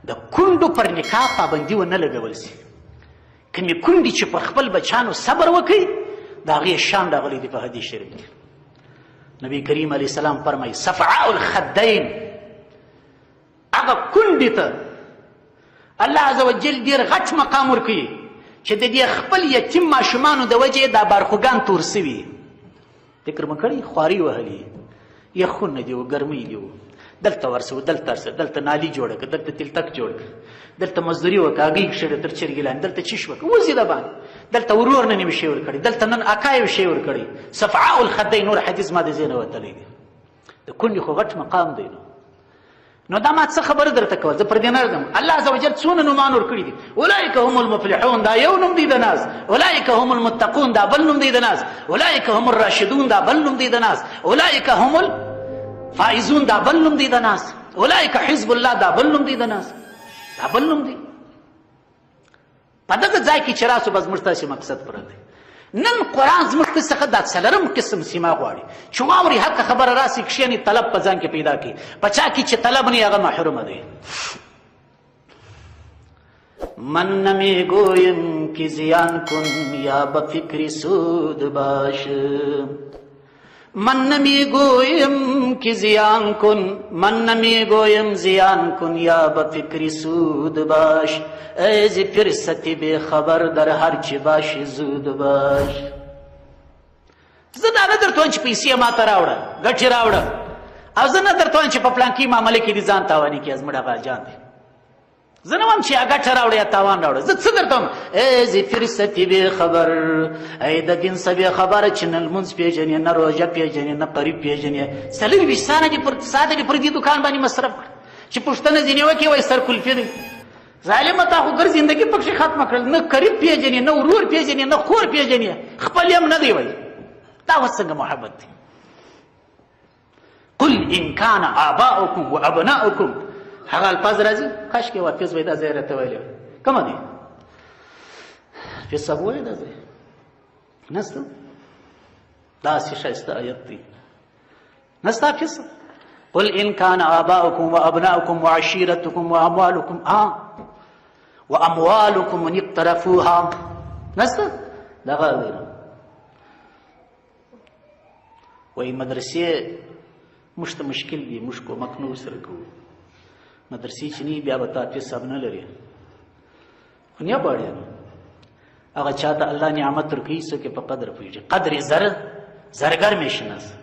د کونډو پر نکاح پابندي ونه لګول سي. کومې کونډې چې پر خپل بچیانو صبر وکړي د هغې شان راغلی دی په حدیث شریف کې. نبی کریم علیه السلام فرمایي صفعاء الخدین، هغه کونډې ته الله عز وجل ډېر غټ مقام ورکوي چې د دې خپل یتیم ماشومانو د وجې دا بارخوګان تور سوي. فکر مو کړی خواري وهلي، یخونه دي و ګرمۍ دي و، دلته ورسه دلته ورسه، دلته نالي جوړه کړه، دلته تلتک جوړ کړه، دلته مزدوري وکړه، هګۍ کښېږده تر چرګې لاندې، دلته چیش وکړه وځي د باندې، دلته ورور نن یې شی ورکړی، دلته نن اکا یې شی ورکړی. صفعاء الخدین، نور حدیث ما د ذهنه وتلی دی. د کونډې خو غټ مقام دی. نو دا ما څه خبره درته کول، زه پر دې نه ږدم. الله عز وجل څونه نومان ورکړي دي. اولئک هم المفلحون، دا یو نوم دی د ناز. اولئک هم المتقون، دا بل نوم دی د ناز. اولئک هم الراشدون، دا بل نوم دی د ناز. اولئک هم الفائزون، دا بل نوم دی د ناز. اولئک حزب الله، دا بل نوم دی د ناز. دا بل نوم دی. په دغه ځای کې چې راسو بس موږ تاسې مقصد پوره دی. نن قرآن زموږ څخه دا څلورم قسم سیما غواړي چې واوري حق خبره راسي کښېني طلب په ځان کې پیدا کړي. په چا کې چې طلب نه هغه محرومه دی. من نمی گویم که زیان کن یا به فکر سود باش، من نمی گویم که زیان کن، من نمی گویم زیان کن یا به فکر سود باش، ای ز فرصتی بی خبر در هر چی باشی زود باش. زه دا نه درته وایم چې پیسې ماته راوړه، ګټې راوړه، او زه نه درته وایم چې په پلانکي معامله کې دې ځان تاواني کړې، زموږ هغه جان دی. زه نه وایم چې یا ګټه راوړه یا تاوان راوړه. زه څه درته وایم؟ ای ز فرصتی بی خبر، ای د دین څه بې خبره چې نه لمونځ پېژنې، نه روژه پېژنې، نه قریب پېژنې. 40 سانه دې پر دې دوکان باندې مصرف کړه چې پوښتنه ځینې وکړي وایي سر کلفي دی. ظالمه تا خو ګر زندګي پکښې ختمه کړل، نه قریب پېژنې، نه ورور پېژنې، نه خور پېژنې، خپل یم نه دی وایي. دا اوس څنګه محبت دی؟ قل ان کان آباؤکم و ابناؤکم، هغه الفاظ راځي کاشکې واپس وای دا ځای راته ویلی وای. کومه دی؟ فیصه وایي دا ځای نسته؟ داسې ښایسته آیت دی نسته فیصه؟ قل ان کان آباؤکم و ابناؤکم و عشیرتکم و اموالکم واموالکم اقترفوها، نسته؟ دغه دی. وایي مدرسې موږ ته مشکل دي، موږ کومک نه ورسره کوو. مدرسې چې نه بیا به تا حافظ صاحب نه لري، خو نه غواړي هغه چا ته الله نعمت ورکوي څوک یې په قدر پوهېږي. قدر زرګر مې شناس.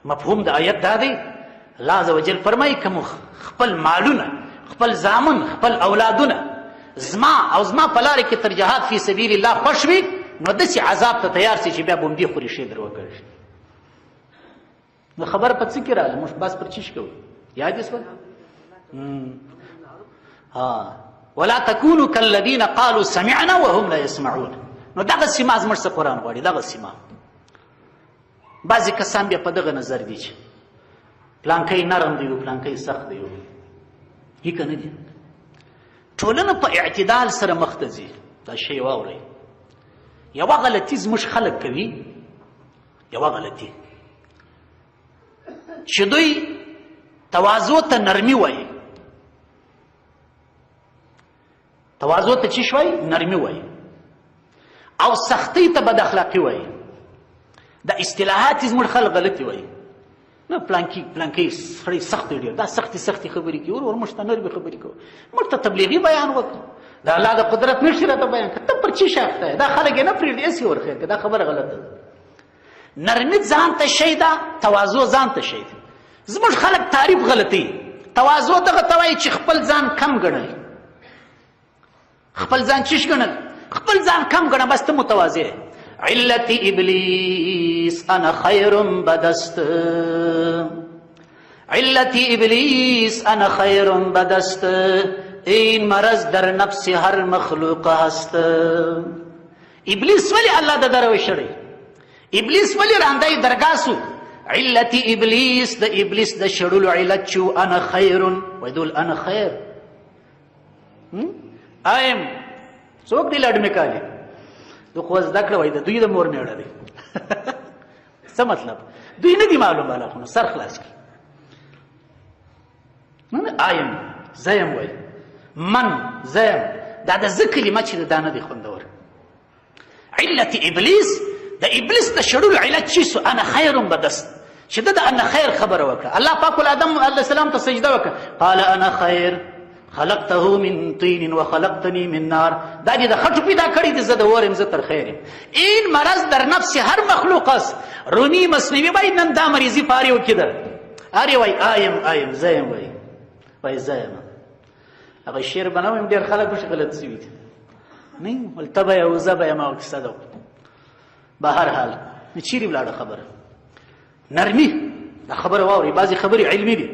مفهوم د آیت دا دی، الله عز وجل فرمایي که مو خپل مالونه، خپل زامن، خپل اولادونه زما او زما په لارې کې تر جهاد فی سبیل الله خوښ وي، نو داسې عذاب ته تیار سي چې بیا بومبې خوري شی در وکړي. نو خبر په څه کې راغله؟ موږ بس پر چیش کوو. یاد یې شول؟ ولا تکونوا کالذین قالوا سمعنا وهم لا یسمعون. نو دغه سیما زموږ څه قرآن غواړي، دغه سیما. بعضې کسان بیا په دغه نظر دي چې پلانکی نرم دی و پلانکی سخت دی. هی که نه دي؟ ټولنه په اعتدال سره مخ ته ځي. دا شی واورئ، یوه غلطي زموږ خلک کوي، یوه غلطي چې دوی تواضع ته نرمي وایي. تواضع ته چی وایي؟ نرمي وایي. او سختۍ ته بد اخلاقي وایي. دا اصطلاحات زموږ خلک غلطي وایي. نه پلانکی سړی سخت دی ډېر، دا سختې خبرې کوي، ور موږ ته نرمې خبرې کوو. موږ ته تبلیغي بیان وکړو، د الله د قدرت نښې راته بیان کړه. ته پر چی شاخته یې؟ دا خلک یې نه پرېږدي، هسې ورخېر کړه. دا خبره غلطه ده. نرمي ځان ته شی ده، تواضع ځان ته شی ده. زموږ خلک تعریف غلطي. تواضع دغه ته وایي چې خپل ځان کم ګڼل، خپل ځان چیش ګڼل، خپل ځان کم ګڼه، بس ته متواضع. علت ابلیس انا خیر بدست، علت ابلیس انا خیر بدست، این مرض در نفس هر مخلوق هست. ابلیس ولی الله د دروي شړی، ابلیس ولی راندای درګاسو. علت ابلیس د ابلیس د شړلو علت چو انا خیر، ویدول انا خیر. ایم څوک دی لړ میکالي دو خو زده کړه وای د دوی د مور میړه دی. څه مطلب؟ دوی نه دي معلوم بالا خو سر خلاص کی. آیم زیم وای من زیم دا د زه کلمه چې دا نه دی خوندور. علت ابلیس د ابلیس د شړلو علت چې سو انا خیر بدست چې د انا خیر خبره وکړه. الله پاک آدم علیه السلام ته سجده وکړه قال انا خیر خلقته من طین وخلقتنی من نار. دا دې د خټو پیدا کړی دی زه د اور یم زه تر خیر یم. این مرض در نفس هر مخلوق است. رونی مصنوی وای نن دا مریضی پاری وکیده اری وای آیم زیم وای زیم. هغه شعر بنوم ډېر خلک به غلط سوي دي نه ول تبه او زبه ما کیسه ده. به هر حال چیرې ولاړه خبره نرمي دا خبره واوري بعضی خبرې علمي دي.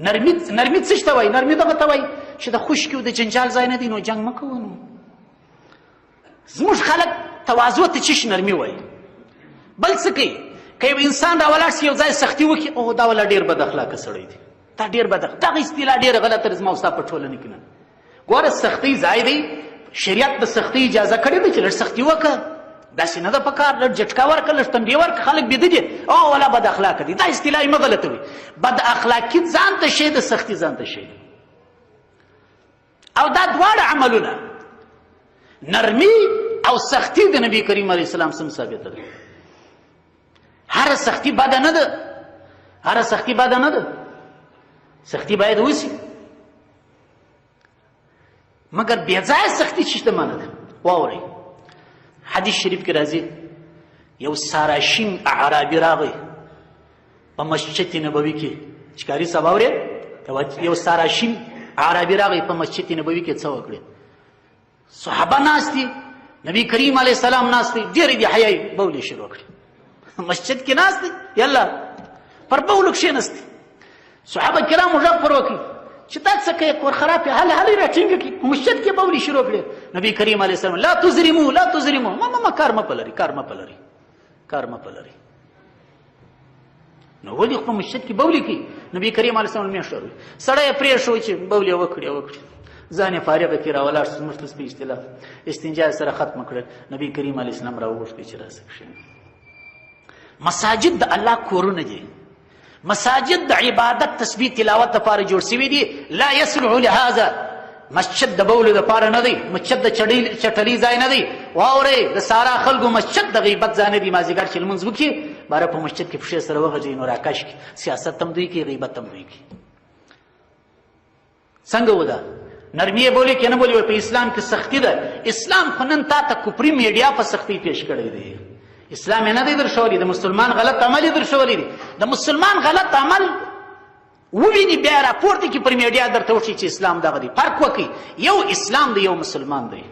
نرمي څه ته وای؟ نرمي دغه ته وای چې د خشکې او د جنجال ځای نه دی نو جنګ مه کوه. نو زموږ خلک تواضع ته چش نرمي وای. بل څه کوي که یو انسان راولاړ شي یو ځای سختي وکړي او دا ولا ډېر بد اخلاقه سړی دی دا ډېر بد دغه اصطلاح ډېره غلطه زما او ستا په ټولنه کې نه. ګوره سختي ځای دی شریعت د سختي اجازه کړې ده چې لږ سختي وکړه داسې نه ده په کار لږ جټکا ورکړه لږ تنبیه ورکړه خلک بیده دي او ولا بد اخلاقه دي. دا اصطلاح یې مه غلطه وي. بد اخلاقي ځان ته شی د سختي ځان ته شی او دا دواړه عملونه نرمي او سختي د نبي کریم علیه السلام سم ثابته ده. هر سختي بده نه ده هر سختي بده نه ده. سختي باید وشي مګر بې ځایه سختي چې شته منه ده. واورئ حدیث شریف کې راځي یو ساراشین اعرابي راغی په مسجد نبوي کې ښکاري صاحب اورې یو ساراشین اعرابي راغی په مسجد نبوي کې څه وکړي صحابه ناست دي نبی کریم علیه السلام ناست دي ډېرې دي حیايي بولې شروع کړي مسجد کې ناست دي یلا پر بولو کښېناستي صحابه کرامو غږ پر وکړي چې تا څه کوې کور خراب یې هلې راټینګه کړي په مسجد کې بولې شروع کړي. نبی کریم علیه السلام لا تزرمو ما کار مه پلري نو ولې په مسجد کې بولې کوي. نبی کریم علیه السلام میاشت وروي سړی یې پرېښود چې بولې وکړي ځان یې فارغه کړي راولاړ شو زموږ په اصطلاح استنجا سره ختمه کړه. نبی کریم علیه السلام راوغوښتي چې راسه کښېنه. مساجد د الله کورونه دي. مساجد د عبادت تسبیح تلاوت لپاره جوړ شوي دي. لا يصلح لهذا مسجد د بولو لپاره نه دی. مسجد د چټلي ځای نه دی. واورئ د سارا خلکو مسجد د غیبت ځای نه دی. مازدیګر چې لمونځ وکړي باره په مسجد کې پښې سره وغځوي نو راکش کړي سیاست هم دوی کوي غیبت هم دوی کوي. څنګه وده نرمي یې بولي که نه بولي په اسلام کې سختي ده. اسلام خو نن تا ته کفري میډیا په سختۍ پیش کړی دی. اسلام یې نه دی درښولی د مسلمان غلط عمل یې درښولی دی. د مسلمان غلط عمل وویني بیا راپورته کې پر میډیا درته وښي چې اسلام دغه دی. فرق وکړي یو اسلام دی یو مسلمان دی.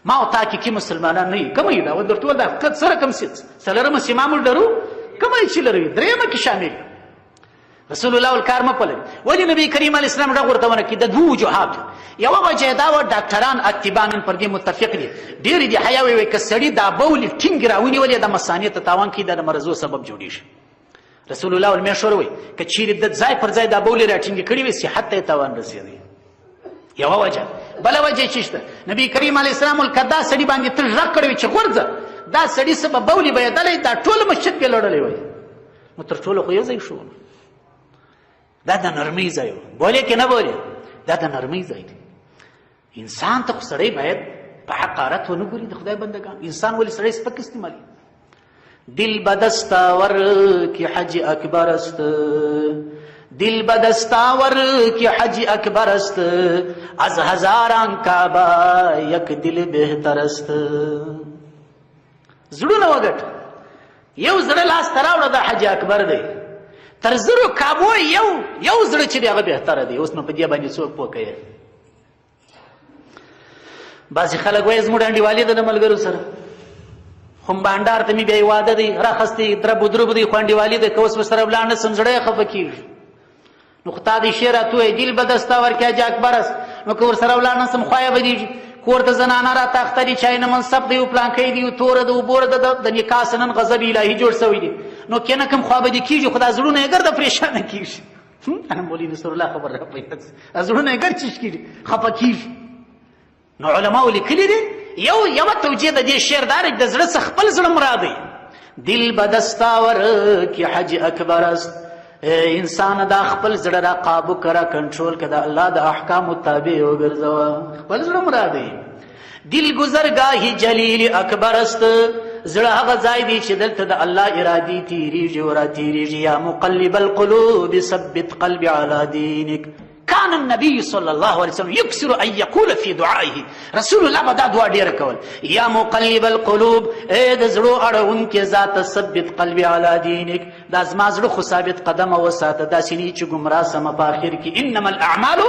ما او تا کې مسلمانان نه یي کومه یي دا و درته دا سره کوم څلورمه سیمه موږ لرو کومه یې چې لرو درېیمه کې شامل رسول الله الکار مه پلوي. ولې نبی کریم علیه السلام غږ ورته ونه کړي د دوو وجوهات. یوه وجه دا وه ډاکټران اتبان پر دې متفق دي ډېرې دي حیا وی که سړي دا بولې ټینګ راونیولې د مثانې ته تاوان کوي دا د مرضو سبب جوړېږي. رسول الله المیشور وی که چیرې د ځای پر ځای دا بولې راټینګې کړي وي صحت ته یې تاوان رسېدی. یوه وجه. بله وجه چې شته نبی کریم علیه السلام که دا سړي باندې ته غږ کړی وي چې غورځه دا سړي څه به بولې بهېدلی دا ټول مسجد پې لړلی وی نو تر ټولو خو یو ځای شو. دا د نرمۍ ځای و. بولې که نه بولې دا د نرمۍ ځای دی. انسان ته خو سړی باید په حقارت ونه ګوري د خدای بندګان. انسان ولې سړی سپک استعمالي. دل بدستاور کی حج اکبر است دل بدستاور کی حج اکبر است از هزاران کعبه یک دل بهتر است. زړونه وګټه یو زړه لاس ته راوړه د حج اکبر دی. تر زرو کعبو یو زړه چې دی هغه بهتره دی. اوس نو په دې باندې څوک پوه کوي. بعضې خلک وایي زموږ انډیوالي ده د ملګرو سره خو بانډار ته مې بیا واده دی راخستی درب درب دی خو انډیوالي ده که اوس ورسره ولاړ نه سم زړه یې خفه کېږي. نو خو تا دې شعر راته ووایي دل به دستا ورکړي حج اکبر است نو که ورسره ولاړ نه سم خوا یې بدېږي. کور ته زنانه راته اخته دي چای نه منصب دی او پلانکی دی او توره ده اوبوره ده د نکاح سه نن غضب الهي جوړ سوی دی. نو که نه کوم خوا به دې کېږي خو دا زړونه یې ګرده پرېشانه کېږي. مولوي نصر الله خبر را پیدا زړونه یې ګر چیش کېږي خفه کېږي. نو علماو لیکلي دي یوه توجیه د دې شعر دا د زړه څخه خپل زړه مراد دی. دل به دستاور کی حج اکبر است انسان دا خپل زړه را قابو کرا کنټرول کړه، الله د احکام تابع وګرځوه. خپل زړه مراد دی. دل گزرگاهی جلیل اکبر است، زړه هغه ځای دی چې دلته د الله ارادي تیریږي او را تیریږي. یا مقلب القلوب ثبت قلبي على دينك. كان النبي صلى الله عليه وسلم يكثر ان يقول في دعائه، رسول الله به دا دعا ډیره کول، یا مقلب القلوب، اے د زړو اړونکې ذات ثبت قلبي على دينك، دا زما زړه خو ثابت قدمه وساته، داسې نه چې ګمراه سمه په آخر کې. انما الاعمال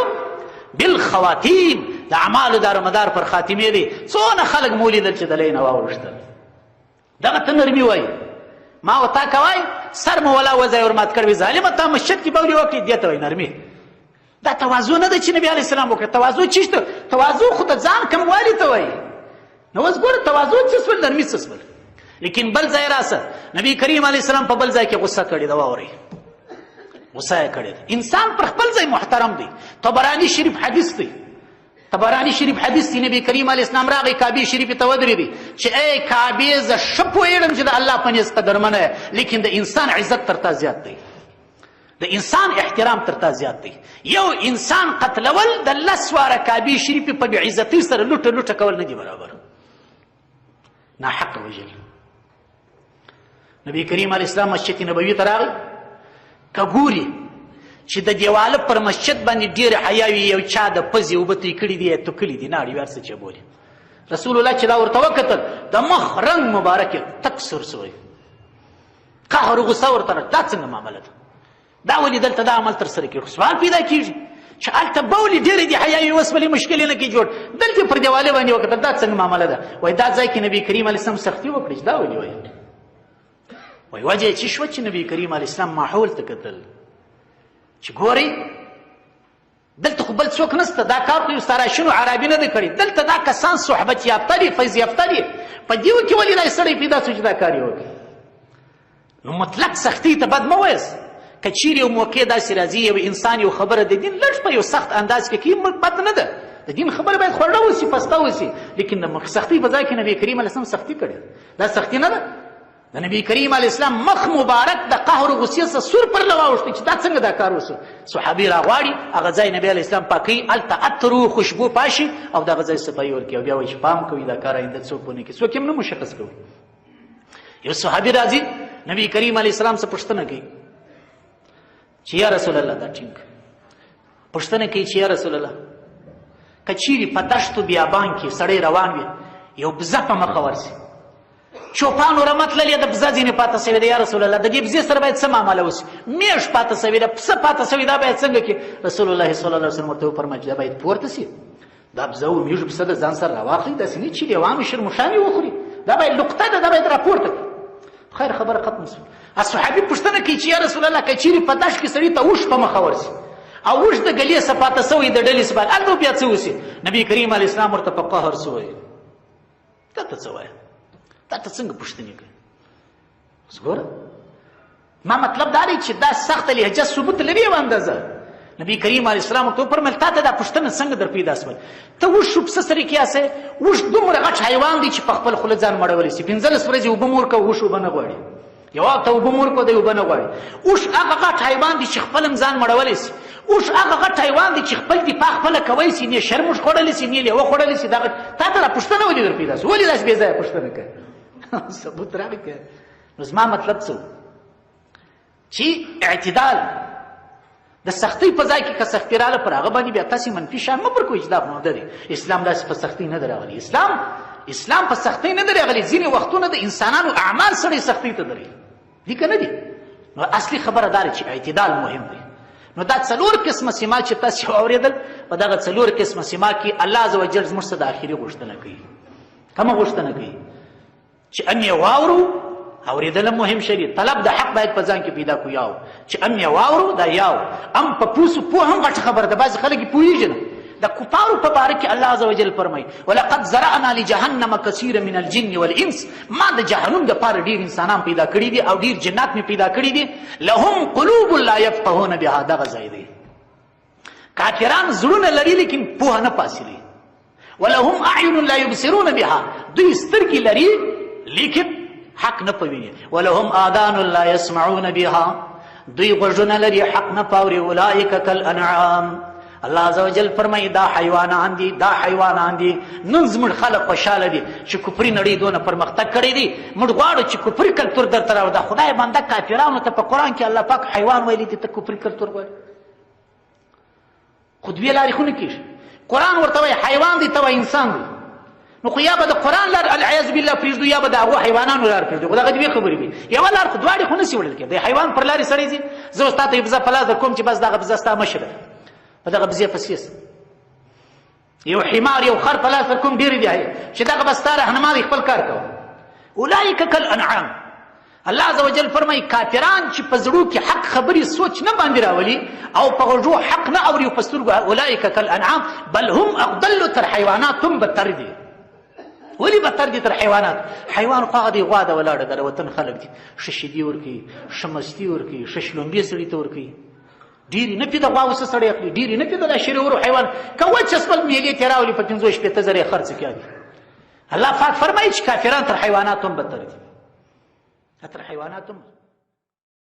بالخواتیم، د اعمالو دارومدار پر خاتمې دی. څونه خلک مو لیدل چې د لۍ نه واوښتل. دغه ته نرمي وایي. ما و تا کوای سر مو ولا وځای ورمات کړوي، ظالمه تا مسجد کې بولي وکړي، دې ته وایي نرمي. دا تواضع نه ده چې نبي علیه السلام وکړه. تواضع چی شته؟ تواضع خو د ځان کموالي ته وایي. نو اوس ګوره تواضع څه شول، نرمي څه شول. لیکن بل ځای راسه نبي کریم علیه السلام په بل ځای کې غصه کړې ده. واورئ غصه یې کړې ده. انسان پر خپل ځای محترم دی. طبراني شریف حدیث دی، طبراني شریف حدیث دی. نبی کریم علیه السلام راغی کعبې شریفې ته ودرېدی چې ای کعبې زه ښه پوهېږم چې د الله په نزد قدرمنه یې، لیکن د انسان عزت تر تا زیات دی، د انسان احترام تر تا زیات دی. یو انسان قتلول د 10 واره کعبې شریفې په بېعزتۍ سره لوټه لوټه کول نه دي برابر، ناحق وژل. نبی کریم علیه السلام مسجد نبوي ته راغی، که ګوري چې د دیواله پر مسجد باندې ډېر حیاوي، یو چا د پزې اوبه توی کړي دي یا توکلي دي، ناړې هر څه چې بولي. رسول الله چې دا ورته وکتل، د مخ رنګ مبارک یې تک سور سوی، قهر و غصه ورته راغله. دا څنګه معامله ده؟ دا ولې دلته دا عمل ترسره کېږي؟ سوال پیدا کېږي چې هلته بولې ډېرې دي حیاوي، اوس ولې مشکل یې نه کېږي جوړ، دلته پر دیوالې باندې وکتل. دا څنګه معامله ده؟ وایي دا ځای کې نبي کریم علیه السلام سختي وکړي. چې دا ولې وایي؟ وایي وجه یې چې شوه چې نبي کریم علیه السلام ماحول ته کتل چې ګورئ دلته خو بل څوک نسته، دا کار خو یو سراشینو عربي نه دی کړی، دلته دا کسان صحبت یافته دي، فیض یافته دي، په دیو کې ولې دا سړی پیدا شو چې دا کار یې وکړي؟ نو مطلق سختي ته بد مه وایاست. که چیرې یو موقع داسې راځي یو انسان یو خبره د دین لږ په یو سخت انداز کې کوي، بد نه ده، د دین خبره باید خوږه اوسي، پسته اوسي، لیکن د سختۍ په ځای کې نبي کریم علیه السلام سختي کړې، دا سختي نه ده. د نبی کریم علیه السلام مخ مبارک د قهر و غصې څخه سور پر لواوښتې چې دا څنګه دا کار وشو. صحابي راغواړي هغه ځای نبي علیه السلام پاکوي، هلته عطر و خوشبو پاشي او دغه ځای صفایي ورکوي او بیا وایي چې پام کوي دا کار آینده څوک ونه کړي، څوک یې هم نه مشخص کوي. یو صحابي راځي نبی کریم علیه السلام څخه پوښتنه کوي چې یا رسول الله، دا ټینګ پوښتنه کوي چې یا رسول الله، که چیرې په دشتو بیابان کې سړی روان وي، یو بزه په مخه ورسي، چوپانو رمه تللې ده، بزه ځینې پاته سوې ده، یا رسول الله د دې بزې سره باید څه معامله وسي؟ میږ پاته سوې ده، پسه پاته سوې، دا باید څنګه کړي؟ رسول الله صلی الله علیه وسلم ورته وفرمایل چې دا باید پورته سي، دا بزه او میږ پسه د ځان سره راواخلي، داسې نه چې لیوانو شرموښانې وخوري، دا باید لقطه ده، دا باید راپورته کړي. خیر خبره ختمه شوه. صحابي پوښتنه کوي چې یا رسول الله، که چیرې په دشت کې سړي ته اوښ په مخه ورسي او اوښ د ګلې څخه پاته سوی د ډلې څخه، هلته بیا څه وسي؟ نبي کریم علیه السلام ورته په قهر څه وایي؟ تا ته څه وایه؟ تا ته څنګه پوښتنې کوي؟ اوس ګوره ما مطلب دا دی چې دا سخته لهجه ثبوت لري یوه اندازه. نبی کریم علیه السلام ورته وفرمیل تا ته دا پوښتنه څنګه در پیدا شول؟ ته اوښ و پسه سره قیاسوې؟ اوښ دومره غټ حیوان دی چې په خپل خوله ځان مړولی شي، 15 ورځې اوبه مه ورکوه، اوښ اوبه نه غواړي، یوه ته اوبه مه ورکوه، دی اوبه نه غواړي. اوښ هغه غټ حیوان دی چې خپل هم ځان مړولی شي، اوښ هغه غټ حیوان دی چې خپل دفاع خپله کولی شي، نه شرموښ خوړلی شي، نه لیوه خوړلی شي. تا ته دا پوښتنه ولې در پیدا شو؟ ولې داسې بې ځایه پوښتنه کوې؟ ثبوت راغی که نو زما مطلب څه چې اعتدال د سختۍ په ځای کې که سختي راغله پر هغه باندې بیا تاسې منفي شان مه پرکوئ چې دا موده دی. اسلام داسې په سختۍ نه دی راغلی، اسلام په سختۍ نه دی راغلی. ځینې وختونه د انسانانو اعمال سړی سختۍ ته دري دي که نه دي. نو اصلي خبره دا ده چې اعتدال مهم دی. نو دا 4 قسمه سمات چې تاسې واورېدل، په دغه 4 قسمه سمات کې الله عز وجل زموږ څخه د آخري غوښتنه کوي. کومه غوښتنه کوي؟ چې ام یې واورو، اورېدل مهم شی دی، طلب د حق باید په ځان کې پیدا کو. یاو چې ام یې واورو، دا یاو ام په پوسو پوه هم غټه خبره ده، بعضې خلک یې پوهېږي نه. د کفارو په باره کې الله عز وجل فرمایي ولقد زرعنا لجهنم کثیرا من الجن والانس، ما د جهنم دپاره ډېر انسانان پیدا کړي دي او ډېر جنات مې پیدا کړي دي. لهم قلوب لا یفقهون بها، دغه ځای دی. کافران زړونه لري لیکن پوهه نه پاسېږي. ولهم اعین لا یبصرون بها، دوی سترګې لري لیکن حق نه پوهېږي. ولهم آذان لا یسمعون بها، دوی غوږونه لري حق نه پاوري اولئک کالانعام. الله عزوجل فرمایي دا حیوانان دي، دا حیوانان دي. نن زموږ خلک خوشحاله دي چې کفري نړۍ دونه پرمختګ کړی دی. موږ غواړو چې کفري کلتور درته راوړو. دا خدای بنده کافرانو ته په قرآن کې الله پاک حیوان ویلی دی، ته کفري کلتور غواړې. خو دوی لارې خو نه کېږي. قرآن ورته وایي حیوان دی، ته وایي انسان دی. نو خو یا به د قرآن لار العیاذ بالله پرېږدو یا به د هغو حیوانانو لار پرېږدو. خو دغه دوې خبرې وي. یوه لار خو دواړې خو نسي وړل کېدی. حیوان پر لارې سړی ځي. زه اوس تا ته یو بزه په لاس در کوم چې بس دغه بزه ستا مشره په دغه بزې پسې یو حمار یو خر په لاس در کوم ډېرې دي چې دغه به ستا رهنما دی، خپل کار کوه. اولئک کالانعام. الله عز وجل فرمایي کافران چې په زړو کې حق خبرې سوچ نه باندې راولي او په غوږو حق نه اوري او په سترګو، اولئک کالانعام بل هم اضل. تر حیوانات هم بدتر دي. ولې بدتر دي تر حیوانات؟ حیوان خو هغه دی غوا ده ولاړه ده، د وطن خلک دي، ښه شیدې ورکوي، ښه مستي ورکوي، ښه شلومبې سړي ته ورکوي. ډېرې نه پې د غوا اوسه سړی اخلي، ډېرې نه پې د دا شریورو حیوان که وچ خپل میلې ترې راولي په 50 شپېته زره یې خرڅ کړي. الله پاک فرمایي چې کافران تر حیوانات هم بدتر دي. تر حیوانات هم